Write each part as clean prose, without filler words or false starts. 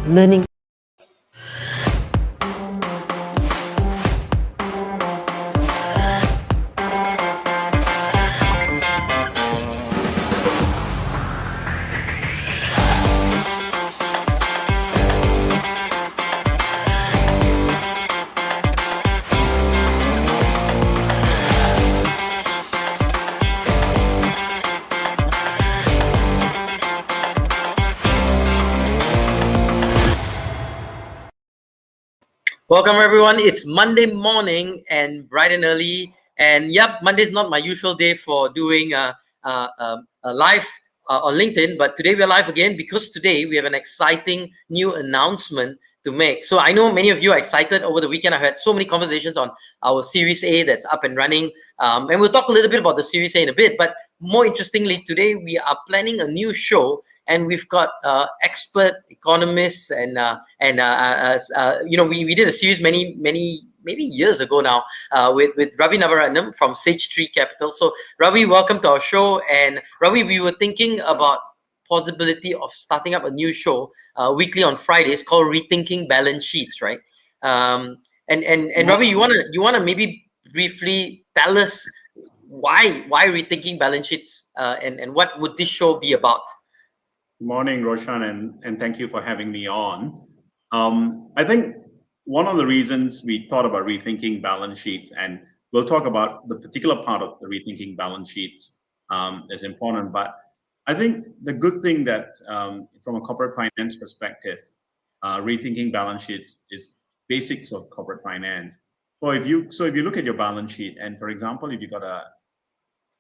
learning. Welcome everyone. It's Monday morning and bright and early. And yep, Monday's not my usual day for doing a live on LinkedIn, but today we're live again because today we have an exciting new announcement to make. So I know many of you are excited. Over the weekend, I've had so many conversations on our Series A that's up and running. And we'll talk a little bit about the Series A in a bit. But more interestingly, today we are planning a new show. And we've got expert economists and you know, we did a series maybe years ago now with Ravi Navaratnam from Sage 3 Capital. So Ravi, welcome to our show. And Ravi, we were thinking about possibility of starting up a new show weekly on Fridays called Rethinking Balance Sheets, right? And Ravi, you wanna maybe briefly tell us why Rethinking Balance Sheets and what would this show be about? Morning, Roshan, and thank you for having me on. I think one of the reasons we thought about rethinking balance sheets, and we'll talk about the particular part of the rethinking balance sheets is important, but I think the good thing that from a corporate finance perspective, rethinking balance sheets is basics of corporate finance. So if you look at your balance sheet, and for example, if you got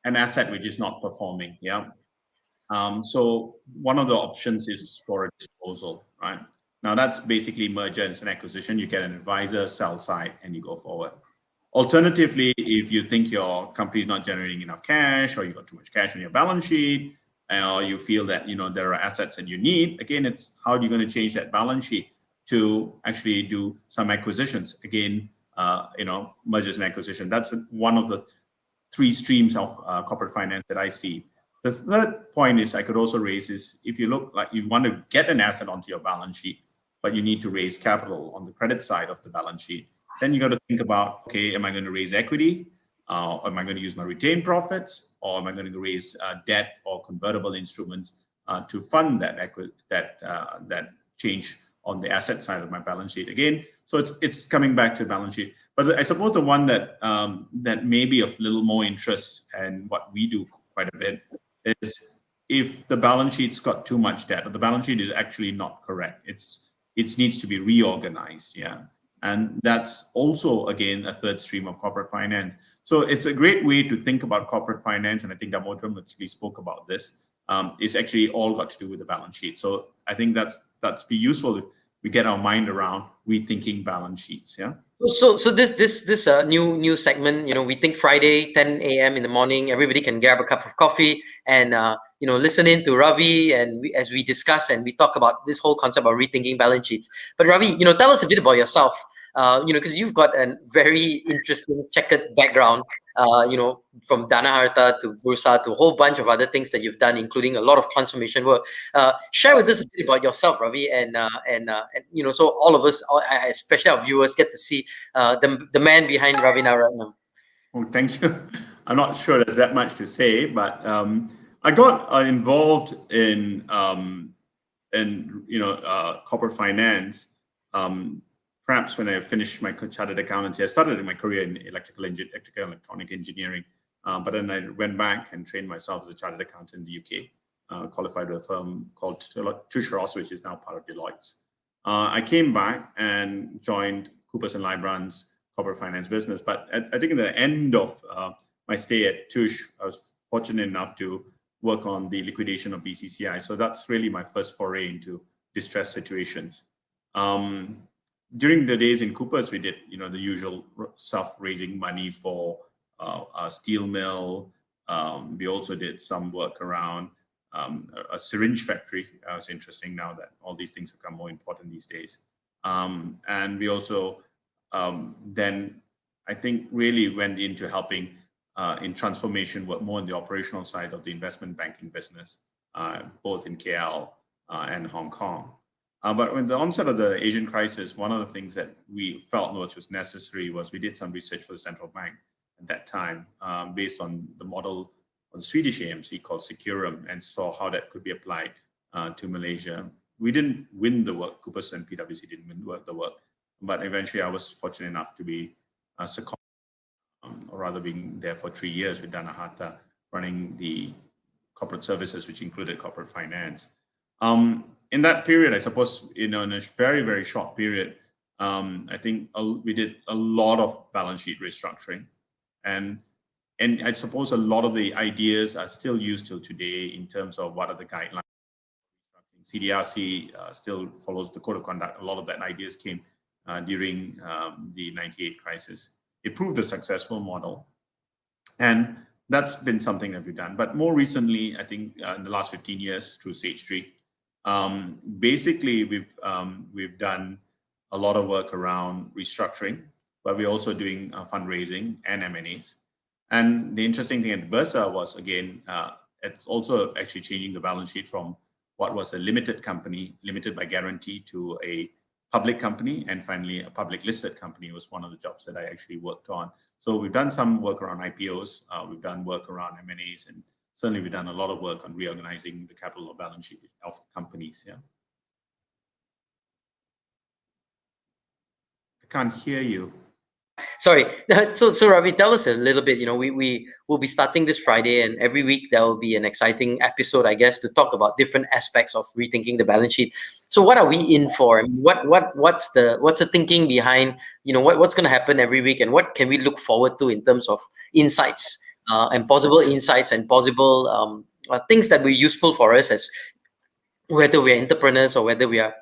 an asset which is not performing, yeah. So one of the options is for a disposal, right? Now that's basically merger and an acquisition. You get an advisor, sell side, and you go forward. Alternatively, if you think your company is not generating enough cash, or you got too much cash on your balance sheet, or you feel that there are assets that you need, again, it's how are you going to change that balance sheet to actually do some acquisitions? Again, mergers and acquisition. That's one of the three streams of corporate finance that I see. The third point is I could also raise is if you look like you want to get an asset onto your balance sheet, but you need to raise capital on the credit side of the balance sheet, then you got to think about, okay, am I going to raise equity? Am I going to use my retained profits? Or am I going to raise debt or convertible instruments to fund that change on the asset side of my balance sheet? Again, so it's coming back to balance sheet. But I suppose the one that may be of little more interest and what we do quite a bit is if the balance sheet's got too much debt, or the balance sheet is actually not correct. It needs to be reorganized, yeah. And that's also, again, a third stream of corporate finance. So it's a great way to think about corporate finance, and I think Damodram actually spoke about this. It's actually all got to do with the balance sheet. So I think that's be useful if we get our mind around rethinking balance sheets, yeah. So this new segment, we think Friday 10 a.m. in the morning, everybody can grab a cup of coffee and listen in to Ravi and as we discuss and we talk about this whole concept of rethinking balance sheets. But Ravi, tell us a bit about yourself. Because you've got a very interesting checkered background, from Dana Harta to Bursa to a whole bunch of other things that you've done, including a lot of transformation work. Share with us a bit about yourself, Ravi, and so all of us, especially our viewers, get to see the man behind Ravi Navaratnam. Oh, thank you. I'm not sure there's that much to say, but I got involved in corporate finance. Perhaps when I finished my chartered accountancy, I started my career in electrical and electronic engineering, but then I went back and trained myself as a chartered accountant in the UK, qualified with a firm called Tush Ross, which is now part of Deloitte's. I came back and joined Coopers & Lybrand's corporate finance business, but I think at the end of my stay at Tush, I was fortunate enough to work on the liquidation of BCCI. So that's really my first foray into distressed situations. During the days in Coopers, we did, the usual stuff, raising money for a steel mill. We also did some work around a syringe factory. It's interesting now that all these things have become more important these days. And we also then, I think, really went into helping in transformation work more on the operational side of the investment banking business, both in KL and Hong Kong. But when the onset of the Asian crisis, one of the things that we felt was necessary was we did some research for the central bank at that time, based on the model of the Swedish AMC called Securum, and saw how that could be applied to Malaysia. We didn't win the work. Coopers and PwC didn't win the work, but eventually I was fortunate enough to be seconded, or rather being there for 3 years with Dana Hatta, running the corporate services, which included corporate finance. In that period, I suppose, in a very, very short period, I think we did a lot of balance sheet restructuring. And I suppose a lot of the ideas are still used till today in terms of what are the guidelines. CDRC still follows the code of conduct. A lot of that ideas came during the 98 crisis. It proved a successful model. And that's been something that we've done. But more recently, I think in the last 15 years through Stage 3, basically we've done a lot of work around restructuring, but we're also doing fundraising and M&As. And the interesting thing at Bursa was, again, it's also actually changing the balance sheet from what was a limited company, limited by guarantee, to a public company, and finally a public listed company was one of the jobs that I actually worked on. So we've done some work around IPOs, we've done work around M&As, and certainly we've done a lot of work on reorganizing the capital or balance sheet of companies. Yeah. I can't hear you. Sorry. So Ravi, tell us a little bit. We will be starting this Friday, and every week there will be an exciting episode, I guess, to talk about different aspects of rethinking the balance sheet. So what are we in for? I mean, what's the thinking behind what's going to happen every week, and what can we look forward to in terms of insights and possible insights and possible things that will be useful for us, as whether we are entrepreneurs or whether we are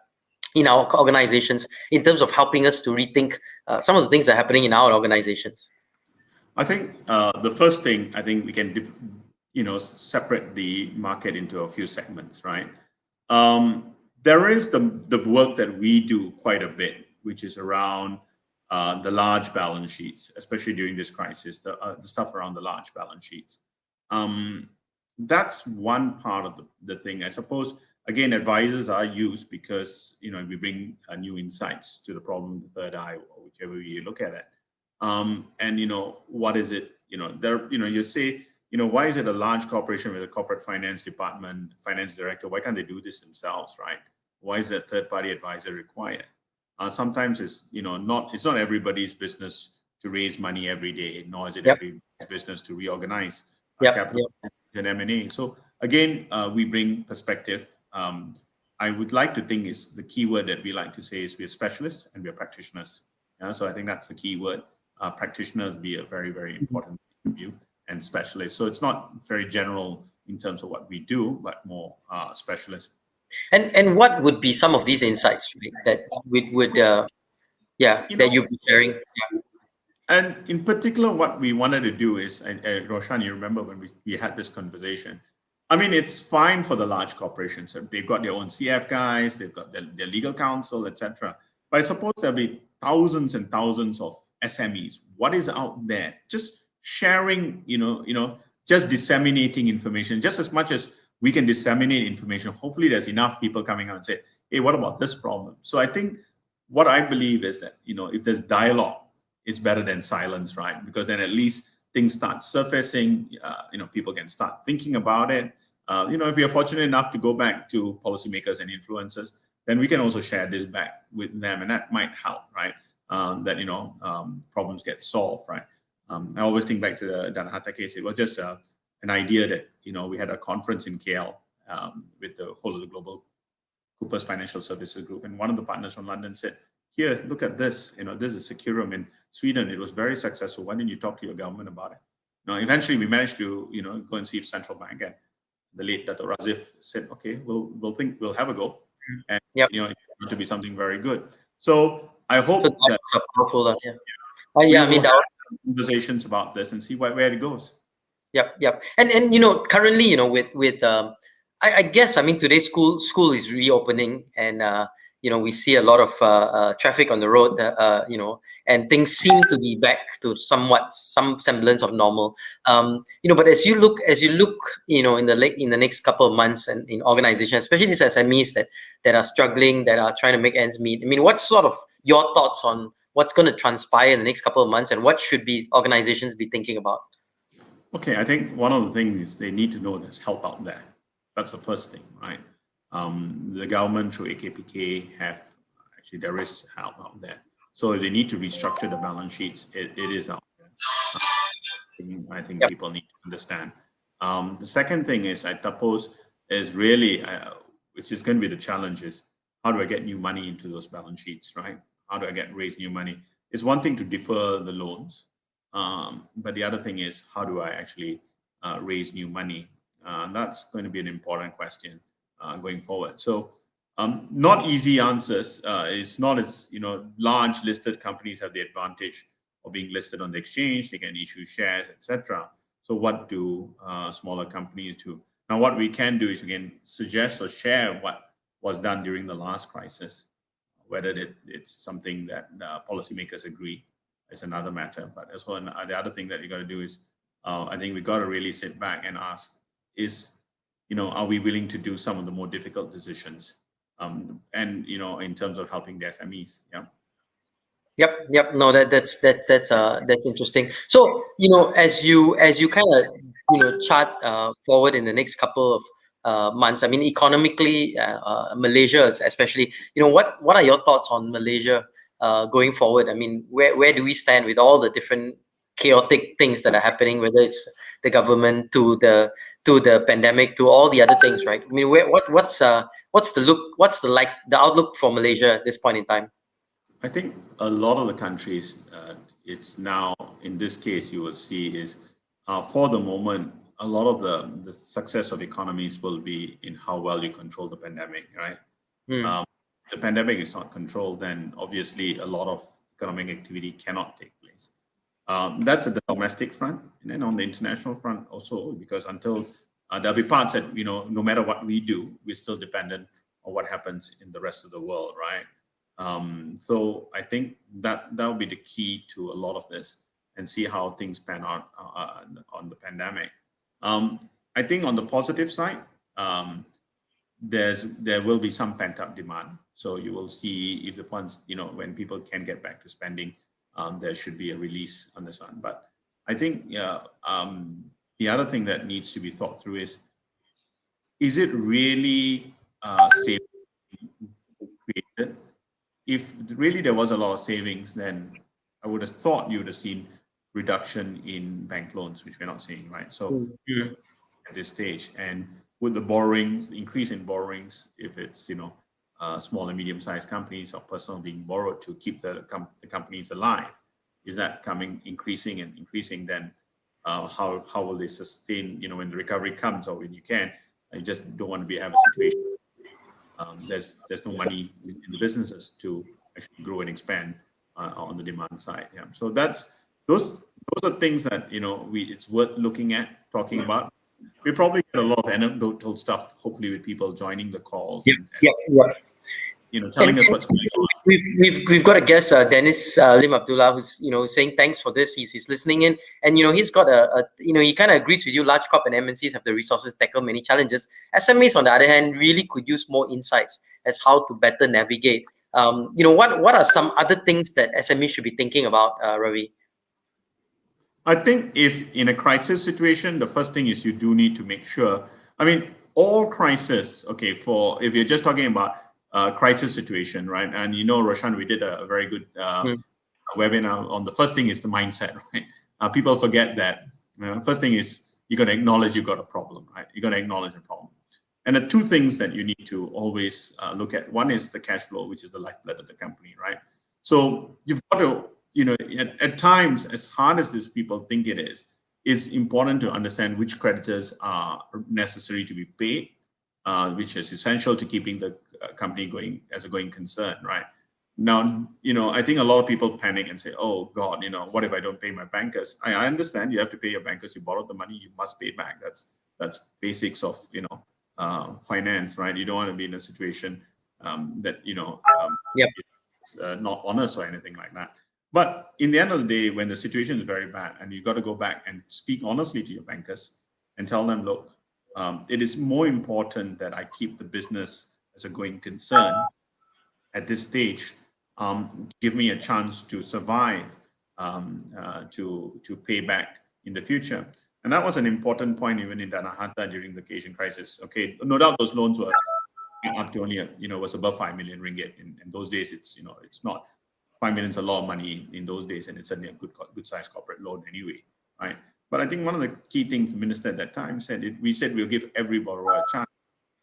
in our organizations, in terms of helping us to rethink some of the things that are happening in our organizations? I think the first thing, I think we can separate the market into a few segments, right? There is the work that we do quite a bit, which is around the large balance sheets, especially during this crisis, the stuff around the large balance sheets. That's one part of the thing. I suppose, again, advisors are used because we bring new insights to the problem, the third eye, or whichever way you look at it. And what is it? You say, why is it a large corporation with a corporate finance department, finance director? Why can't they do this themselves, right? Why is that third-party advisor required? Sometimes it's it's not everybody's business to raise money every day, nor is it everybody's business to reorganize capital and M&A. So again, we bring perspective. I would like to think is the key word that we like to say is we're specialists and we're practitioners. So I think that's the key word. Practitioners be a very, very important view, and specialists. So it's not very general in terms of what we do, but more specialist. And what would be some of these insights, right, that would that you'd be sharing? Yeah. And in particular, what we wanted to do is, and Roshan, you remember when we had this conversation, I mean, it's fine for the large corporations. They've got their own CF guys, they've got their legal counsel, etc. But I suppose there'll be thousands and thousands of SMEs. What is out there? Just sharing, just disseminating information, just as much as we can disseminate information. Hopefully there's enough people coming out and say, hey, what about this problem? So I think what I believe is that, if there's dialogue, it's better than silence, right? Because then at least things start surfacing, people can start thinking about it. If we are fortunate enough to go back to policymakers and influencers, then we can also share this back with them, and that might help, right? That problems get solved, right? I always think back to the Dana Hatta case. It was just an idea that we had a conference in KL with the whole of the global Coopers Financial Services Group, and one of the partners from London said, "Here, look at this. This is Securum in Sweden. It was very successful. Why didn't you talk to your government about it?" Eventually we managed to go and see central bank, and the late Dato' Razif said, "Okay, we'll have a go." And it's going to be something very good. So I hope that powerful. I mean, conversations about this and see where it goes. Yep. And currently, with I guess, I mean, today school is reopening, and we see a lot of traffic on the road, and things seem to be back to some semblance of normal. But as you look, in the next couple of months, and in organizations, especially these SMEs that are struggling, that are trying to make ends meet. I mean, what's sort of your thoughts on what's going to transpire in the next couple of months, and what should be organizations be thinking about? Okay, I think one of the things is they need to know there's help out there. That's the first thing, right? The government through AKPK there is help out there. So if they need to restructure the balance sheets, it is out there. I think Yep. people need to understand. The second thing is, I suppose, is really, which is going to be the challenge, is how do I get new money into those balance sheets, right? How do I raise new money? It's one thing to defer the loans, but the other thing is, how do I actually raise new money? That's going to be an important question going forward. So not easy answers. It's not as, large listed companies have the advantage of being listed on the exchange. They can issue shares, etc. So what do smaller companies do? Now, what we can do is we can suggest or share what was done during the last crisis. Whether it's something that policymakers agree is another matter. But as well, the other thing that you got to do is, I think we got to really sit back and ask: are we willing to do some of the more difficult decisions? And in terms of helping the SMEs, yeah. Yep. No, that's interesting. So, as you kind of chart forward in the next couple of months. I mean, economically, Malaysia especially. What are your thoughts on Malaysia going forward? I mean, where do we stand with all the different chaotic things that are happening, whether it's the government to the pandemic to all the other things, right? I mean, what's the outlook for Malaysia at this point in time? I think a lot of the countries, it's now, in this case, you will see is, for the moment, a lot of the success of economies will be in how well you control the pandemic, right? If the pandemic is not controlled, then obviously a lot of economic activity cannot take place. That's at the domestic front, and then on the international front also, because until there'll be parts that, no matter what we do, we're still dependent on what happens in the rest of the world, right? So I think that will be the key to a lot of this, and see how things pan out on the pandemic. I think on the positive side, there will be some pent up demand. So you will see if the funds, when people can get back to spending, there should be a release on this one. But I think the other thing that needs to be thought through is it really safe created? If really there was a lot of savings, then I would have thought you would have seen reduction in bank loans, which we're not seeing, right? So at this stage, and with the borrowings, increase in borrowings, if it's small and medium-sized companies or personal being borrowed to keep the companies alive, is that increasing? Then how will they sustain? When the recovery comes, or when you just don't want to have a situation. There's no money in the businesses to actually grow and expand on the demand side. Yeah. So those are things that it's worth looking at, talking about. We probably get a lot of anecdotal stuff, hopefully, with people joining the calls and telling us what's going on. We've got a guest, Dennis Lim Abdullah, who's saying thanks for this. He's listening in, and he's got he kind of agrees with you. Large corp and MNCs have the resources to tackle many challenges. SMEs, on the other hand, really could use more insights as how to better navigate. What are some other things that SMEs should be thinking about, Ravi? I think if in a crisis situation, the first thing is you do need to make sure. I mean, all crisis. Okay, if you're just talking about crisis situation, right? And Roshan, we did a very good webinar on the first thing is the mindset, right? People forget that. First thing is you got to acknowledge you got a problem, right? You got to acknowledge a problem. And the two things that you need to always look at, one is the cash flow, which is the lifeblood of the company, right? So you've got to, at times, as hard as these people think it is, it's important to understand which creditors are necessary to be paid, which is essential to keeping the company going as a going concern, right? Now, I think a lot of people panic and say, oh God, what if I don't pay my bankers? I understand you have to pay your bankers. You borrowed the money, you must pay back. That's basics of, finance, right? You don't want to be in a situation that Yep. it's not honest or anything like that. But in the end of the day, when the situation is very bad, and you've got to go back and speak honestly to your bankers and tell them, look, it is more important that I keep the business as a going concern at this stage. Give me a chance to survive, to pay back in the future. And that was an important point even in Danahata during the Asian crisis. Okay, no doubt those loans were up to only was above 5 million ringgit. In those days, it's not. 5 million is a lot of money in those days, and it's certainly a good sized corporate loan anyway, right? But I think one of the key things the minister at that time said, we said we'll give every borrower a chance.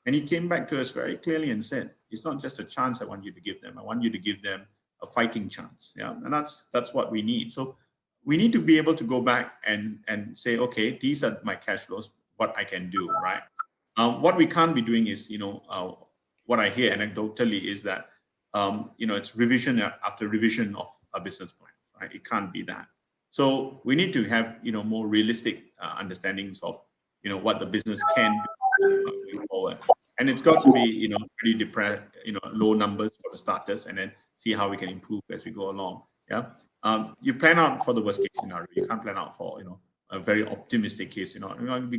And he came back to us very clearly and said, it's not just a chance I want you to give them. I want you to give them a fighting chance. Yeah. And that's what we need. So we need to be able to go back and say, okay, these are my cash flows, what I can do, right? What we can't be doing is, what I hear anecdotally is that, it's revision after revision of a business plan, right? It can't be that. So we need to have, more realistic understandings of, what the business can do going forward. And it's got to be, pretty depressed, low numbers for the starters, and then see how we can improve as we go along. Yeah. You plan out for the worst case scenario. You can't plan out for, a very optimistic case scenario.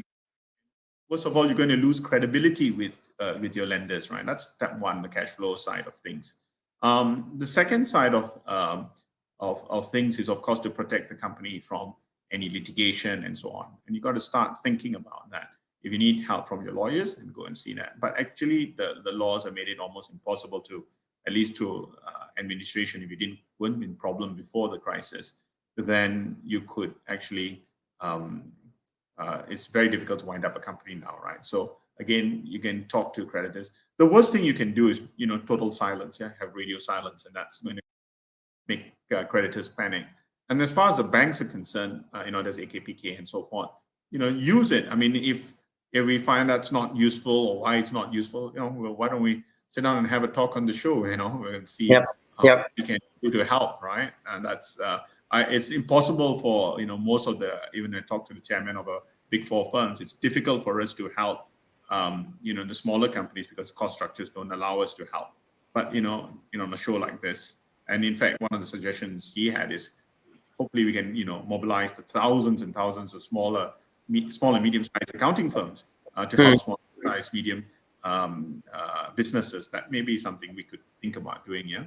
First of all, you're going to lose credibility with your lenders, right? That's step one, the cash flow side of things. The second side of things is, of course, to protect the company from any litigation and so on. And you've got to start thinking about that. If you need help from your lawyers, then go and see that. But actually, the laws have made it almost impossible to, at least through administration, if you weren't in problem before the crisis, then you could actually, it's very difficult to wind up a company now, right? So again, you can talk to creditors. The worst thing you can do is, total silence, have radio silence, and that's going to make creditors panic. And as far as the banks are concerned, there's AKPK and so forth, use it. I mean, if we find that's not useful or why it's not useful, well, why don't we sit down and have a talk on the show, and see what we can do to help, right? And that's, it's impossible for, most of even I talked to the chairman of a big 4 firms, it's difficult for us to help, the smaller companies because cost structures don't allow us to help. But, on a show like this, and in fact, one of the suggestions he had is hopefully we can, mobilize the thousands and thousands of small and medium-sized accounting firms to help small-sized, medium businesses. That may be something we could think about doing, yeah?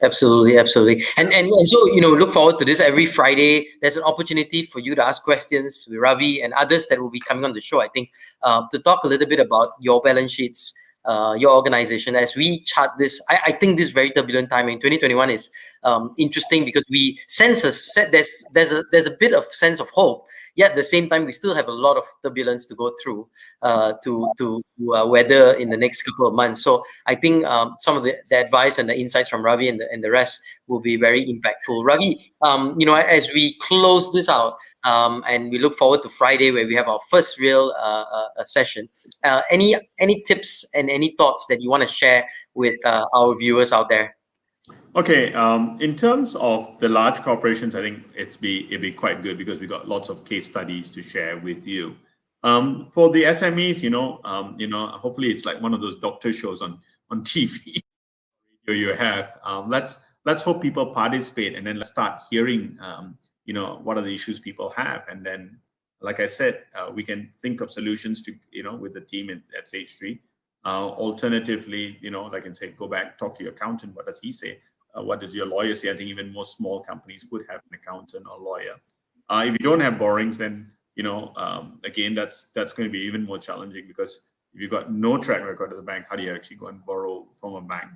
Absolutely. And so, look forward to this. Every Friday, there's an opportunity for you to ask questions with Ravi and others that will be coming on the show, I think, to talk a little bit about your balance sheets, your organization. As we chart this, I think this very turbulent time in 2021 is interesting because we sense there's a bit of sense of hope. Yet at the same time, we still have a lot of turbulence to go through to weather in the next couple of months. So I think some of the advice and the insights from Ravi and the rest will be very impactful. Ravi, as we close this out and we look forward to Friday where we have our first real session, any tips and any thoughts that you want to share with our viewers out there? Okay, in terms of the large corporations, I think it'd be quite good because we got lots of case studies to share with you. For the SMEs, hopefully it's like one of those doctor shows on TV you have. Let's hope people participate, and then let's start hearing, what are the issues people have, and then, like I said, we can think of solutions to, with the team at Sage 3. Alternatively, like I say, go back, talk to your accountant. What does he say? What does your lawyer say? I think even most small companies would have an accountant or lawyer. If you don't have borrowings, then again, that's going to be even more challenging because if you've got no track record of the bank, how do you actually go and borrow from a bank?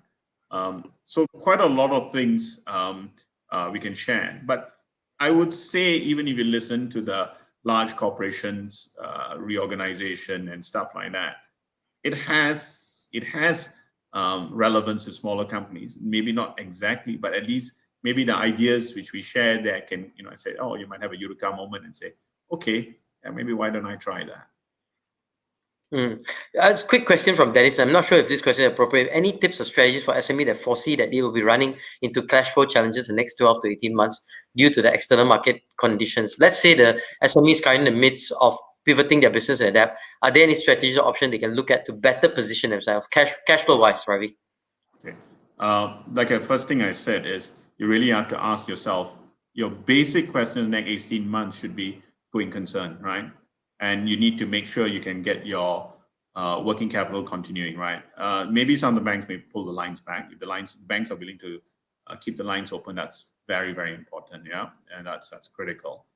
So quite a lot of things we can share. But I would say even if you listen to the large corporations reorganization and stuff like that, it has relevance to smaller companies. Maybe not exactly, but at least maybe the ideas which we share there can, say, oh, you might have a eureka moment and say, okay, maybe why don't I try that? A quick question from Dennis. I'm not sure if this question is appropriate. Any tips or strategies for SME that foresee that they will be running into cash flow challenges in the next 12 to 18 months due to the external market conditions? Let's say the SME is currently in the midst of pivoting their business and adapt. Are there any strategies or options they can look at to better position themselves cash flow wise, Ravi? like a first thing I said is you really have to ask yourself your basic question in the next 18 months should be going concern, right? And you need to make sure you can get your working capital continuing, right? Maybe some of the banks may pull the lines back. If the banks are willing to keep the lines open, that's very, very important, yeah, and that's critical.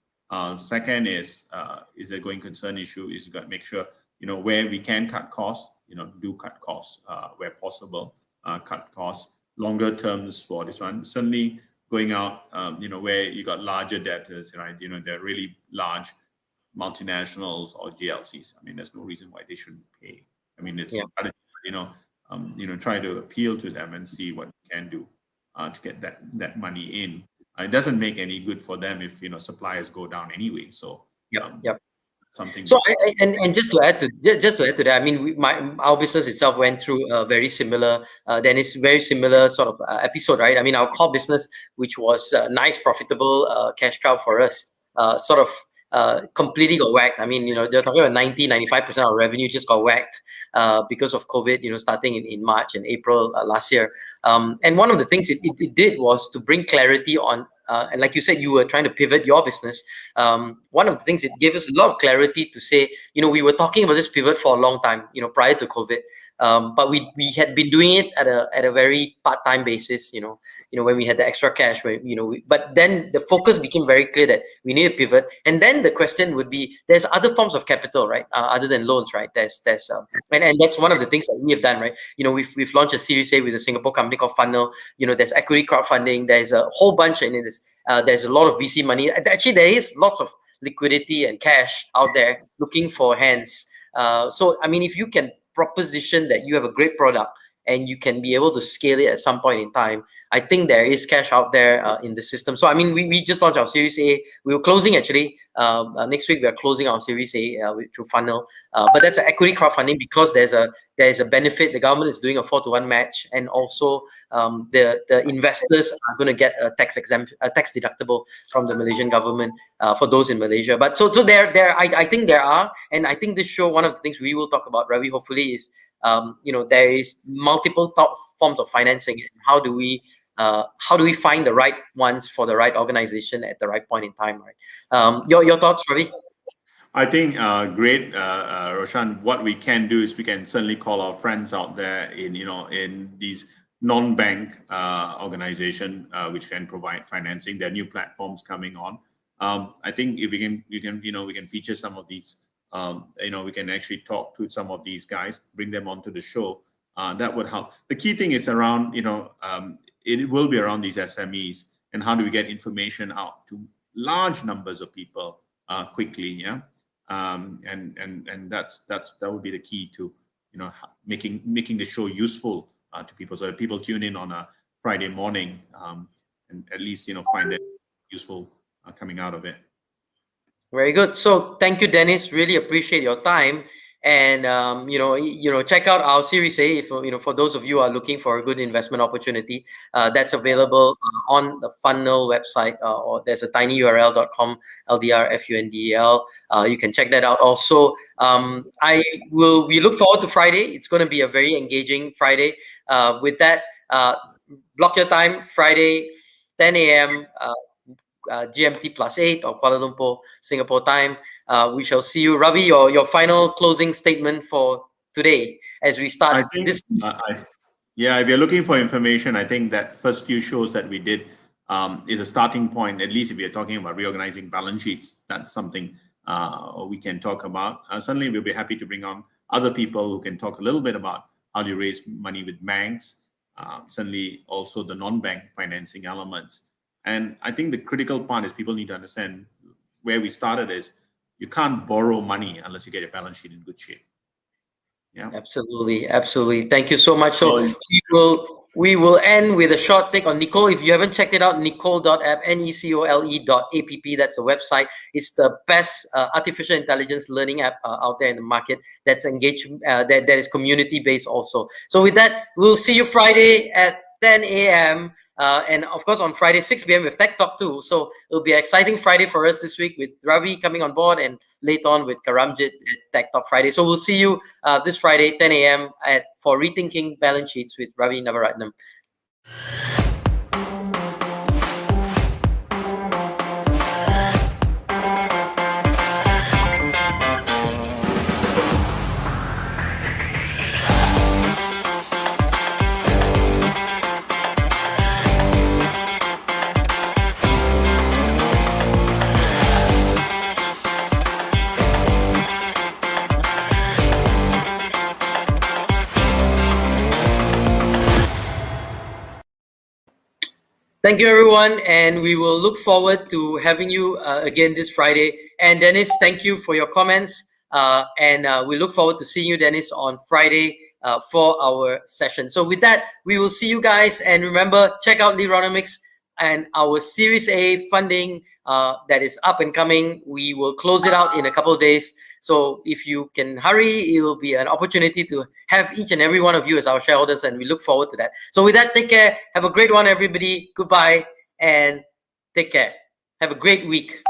Second is a going concern issue. Is you got to make sure where we can cut costs, do cut costs where possible, cut costs. Longer terms for this one, certainly going out, where you got larger debtors, right? They're really large multinationals or GLCs. I mean, there's no reason why they shouldn't pay. I mean, it's try to appeal to them and see what you can do to get that money in. It doesn't make any good for them if suppliers go down anyway. So Yep. something. So and just to add to that, I mean, our business itself went through a very similar, very similar sort of episode, right? I mean, our core business, which was nice, profitable cash cow for us, sort of completely got whacked. I mean, they're talking about 95% of revenue just got whacked because of COVID, starting in March and April last year. And one of the things it did was to bring clarity on, and like you said, you were trying to pivot your business. One of the things it gave us a lot of clarity to say, we were talking about this pivot for a long time, prior to COVID. But we had been doing it at a very part-time basis, when we had the extra cash, but then the focus became very clear that we need a pivot. And then the question would be, there's other forms of capital, right? Other than loans, right? And that's one of the things that we have done, right? We've launched a Series A with a Singapore company called Fundnel. There's equity crowdfunding. There's a whole bunch in this. There's a lot of VC money. Actually, there is lots of liquidity and cash out there looking for hands. So, I mean, if you can proposition that you have a great product and you can be able to scale it at some point in time, I think there is cash out there in the system. So, I mean, we just launched our Series A. We were closing actually. Next week, we are closing our Series A through Fundnel. But that's an equity crowdfunding because there's a benefit. The government is doing a 4-to-1 match, and also the investors are going to get a tax deductible from the Malaysian government for those in Malaysia. But so I think there are, and I think this show, one of the things we will talk about, Ravi, hopefully, is there is multiple forms of financing, and how do we find the right ones for the right organization at the right point in time, right? Your thoughts, Ravi? I think great, Roshan. What we can do is we can certainly call our friends out there in these non-bank organization which can provide financing. There are new platforms coming on. I think if we can feature some of these. We can actually talk to some of these guys, bring them onto the show. That would help. The key thing is around it will be around these SMEs and how do we get information out to large numbers of people quickly, yeah. And that would be the key to making the show useful to people, so that people tune in on a Friday morning and at least find it useful coming out of it. Very good. So thank you, Dennis. Really appreciate your time. And check out our Series A if for those of you who are looking for a good investment opportunity. That's available on the Fundnel website, or there's a tinyurl.com LDRFUNDEL. You can check that out. Also, we look forward to Friday. It's going to be a very engaging Friday. With that, block your time Friday, 10 a.m. GMT +8 or Kuala Lumpur, Singapore time. We shall see you. Ravi, your final closing statement for today as we start this. Yeah, if you're looking for information, I think that first few shows that we did is a starting point. At least if you're talking about reorganizing balance sheets, that's something we can talk about. Certainly, we'll be happy to bring on other people who can talk a little bit about how do you raise money with banks, certainly also the non-bank financing elements. And I think the critical part is people need to understand where we started is you can't borrow money unless you get your balance sheet in good shape. Yeah, absolutely. Thank you so much. So we will end with a short take on Nicole. If you haven't checked it out, Nicole.app, NECOLE.app. That's the website. It's the best artificial intelligence learning app out there in the market. That's engaged. That is community based also. So with that, we'll see you Friday at 10 a.m. And of course, on Friday, 6 p.m. with Tech Talk too. So it'll be an exciting Friday for us this week with Ravi coming on board, and later on with Karamjit at Tech Talk Friday. So we'll see you this Friday, 10 a.m. for Rethinking Balance Sheets with Ravi Navaratnam. Thank you, everyone, and we will look forward to having you again this Friday. And Dennis, thank you for your comments, and we look forward to seeing you, Dennis, on Friday for our session. So with that, we will see you guys, and remember, check out Leaderonomics and our Series A funding that is up and coming. We will close it out in a couple of days. So if you can hurry, it will be an opportunity to have each and every one of you as our shareholders, and we look forward to that. So with that, take care. Have a great one, everybody. Goodbye, and take care. Have a great week.